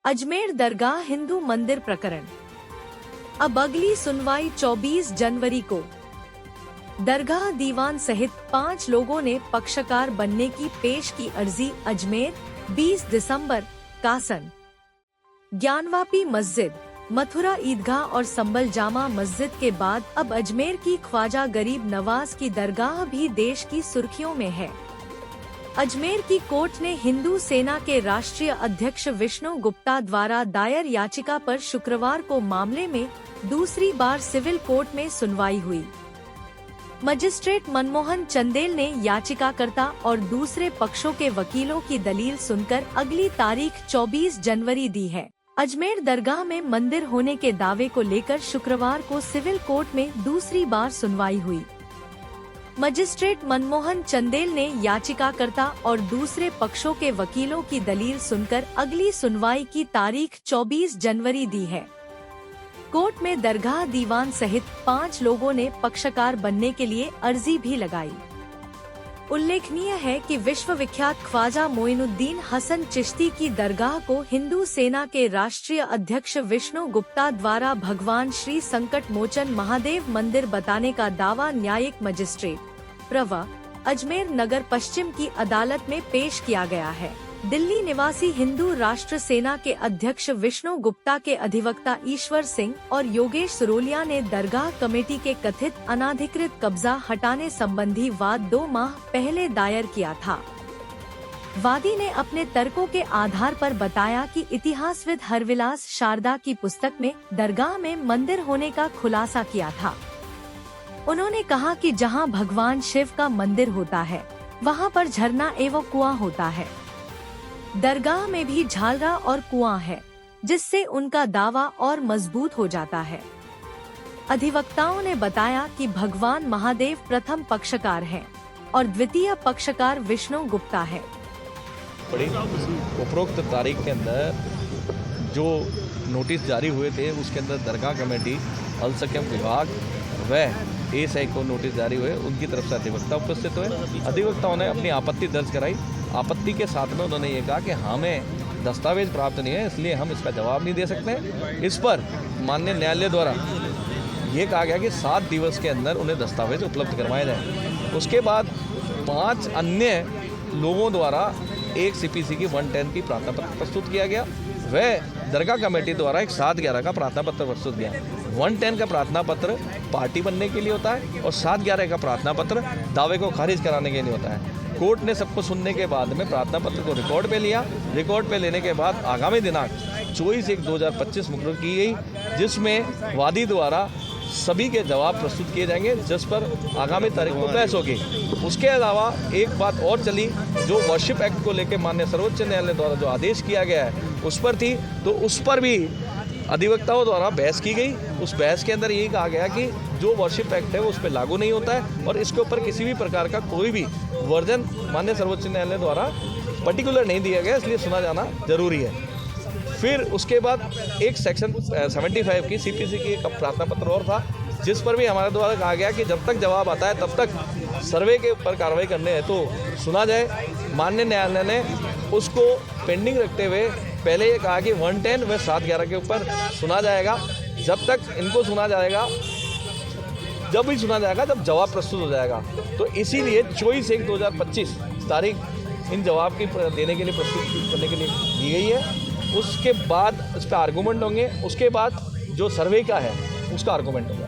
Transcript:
अजमेर दरगाह हिंदू मंदिर प्रकरण। अब अगली सुनवाई 24 जनवरी को। दरगाह दीवान सहित 5 लोगों ने पक्षकार बनने की पेश की अर्जी। अजमेर 20 दिसंबर कासन ज्ञानवापी मस्जिद, मथुरा ईदगाह और संबल जामा मस्जिद के बाद अब अजमेर की ख्वाजा गरीब नवाज की दरगाह भी देश की सुर्खियों में है। अजमेर की कोर्ट ने हिंदू सेना के राष्ट्रीय अध्यक्ष विष्णु गुप्ता द्वारा दायर याचिका पर शुक्रवार को मामले में दूसरी बार सिविल कोर्ट में सुनवाई हुई। मजिस्ट्रेट मनमोहन चंदेल ने याचिकाकर्ता और दूसरे पक्षों के वकीलों की दलील सुनकर अगली तारीख 24 जनवरी दी है। अजमेर दरगाह में मंदिर होने के दावे को लेकर शुक्रवार को सिविल कोर्ट में दूसरी बार सुनवाई हुई। मजिस्ट्रेट मनमोहन चंदेल ने याचिकाकर्ता और दूसरे पक्षों के वकीलों की दलील सुनकर अगली सुनवाई की तारीख 24 जनवरी दी है। कोर्ट में दरगाह दीवान सहित 5 लोगों ने पक्षकार बनने के लिए अर्जी भी लगाई। उल्लेखनीय है कि विश्वविख्यात ख्वाजा मोइनुद्दीन हसन चिश्ती की दरगाह को हिंदू सेना के राष्ट्रीय अध्यक्ष विष्णु गुप्ता द्वारा भगवान श्री संकट मोचन महादेव मंदिर बताने का दावा न्यायिक मजिस्ट्रेट प्रवा अजमेर नगर पश्चिम की अदालत में पेश किया गया है। दिल्ली निवासी हिंदू राष्ट्र सेना के अध्यक्ष विष्णु गुप्ता के अधिवक्ता ईश्वर सिंह और योगेश सुरोलिया ने दरगाह कमेटी के कथित अनाधिकृत कब्जा हटाने संबंधी वाद 2 माह पहले दायर किया था। वादी ने अपने तर्कों के आधार पर बताया कि इतिहासविद हरविलास शारदा की पुस्तक में दरगाह में मंदिर होने का खुलासा किया था। उन्होंने कहा कि जहां भगवान शिव का मंदिर होता है वहां पर झरना एवं कुआं होता है। दरगाह में भी झालरा और कुआं है, जिससे उनका दावा और मजबूत हो जाता है। अधिवक्ताओं ने बताया कि भगवान महादेव प्रथम पक्षकार हैं और द्वितीय पक्षकार विष्णु गुप्ता है। उपरोक्त तारीख के अंदर जो नोटिस जारी हुए थे उसके अंदर दरगाह कमेटी, अल्पसंख्यक विभाग व एएसआई को नोटिस जारी हुए, उनकी तरफ से अधिवक्ता उपस्थित हुए। अधिवक्ताओं ने अपनी आपत्ति दर्ज कराई। आपत्ति के साथ में उन्होंने ये कहा कि हमें दस्तावेज प्राप्त नहीं है, इसलिए हम इसका जवाब नहीं दे सकते। इस पर माननीय न्यायालय द्वारा ये कहा गया कि 7 दिवस के अंदर उन्हें दस्तावेज उपलब्ध करवाए जाए। उसके बाद 5 अन्य लोगों द्वारा एक सीपीसी की 110 की प्रार्थना पत्र प्रस्तुत किया गया। वह दरगाह कमेटी द्वारा एक 7/11 का प्रार्थना पत्र प्रस्तुत किया। 110 का प्रार्थना पत्र पार्टी बनने के लिए होता है और 7/11 का प्रार्थना पत्र दावे को खारिज कराने के लिए होता है। कोर्ट ने सबको सुनने के बाद में प्रार्थना पत्र को रिकॉर्ड पे लिया। रिकॉर्ड पे लेने के बाद आगामी दिनांक 24/1/2025 मुकर्रर की गई, जिसमें वादी द्वारा सभी के जवाब प्रस्तुत किए जाएंगे, जिस पर आगामी तारीख को बहस होगी। उसके अलावा एक बात और चली, जो वर्शिप एक्ट को लेकर माननीय सर्वोच्च न्यायालय द्वारा जो आदेश किया गया है उस पर थी, तो उस पर भी अधिवक्ताओं द्वारा बहस की गई। उस बहस के अंदर यही कहा गया कि जो वर्शिप एक्ट है वो उस पर लागू नहीं होता है और इसके ऊपर किसी भी प्रकार का कोई भी वर्जन माननीय सर्वोच्च न्यायालय द्वारा पर्टिकुलर नहीं दिया गया, इसलिए सुना जाना जरूरी है। फिर उसके बाद एक सेक्शन 75 की सीपीसी की एक प्रार्थना पत्र और था, जिस पर भी हमारे द्वारा कहा गया कि जब तक जवाब आता है तब तक सर्वे के ऊपर कार्रवाई करने है तो सुना जाए। माननीय न्यायालय ने उसको पेंडिंग रखते हुए पहले ये कहा कि 110 व 7/11 के ऊपर सुना जाएगा। जब तक इनको सुना जाएगा, जब भी सुना जाएगा जब जवाब प्रस्तुत हो जाएगा, तो इसीलिए 24/1/2025 तारीख इन जवाब की देने के लिए प्रस्तुत करने के लिए दी गई है। उसके बाद इस पर आर्गूमेंट होंगे, उसके बाद जो सर्वे का है उसका आर्गूमेंट होगा।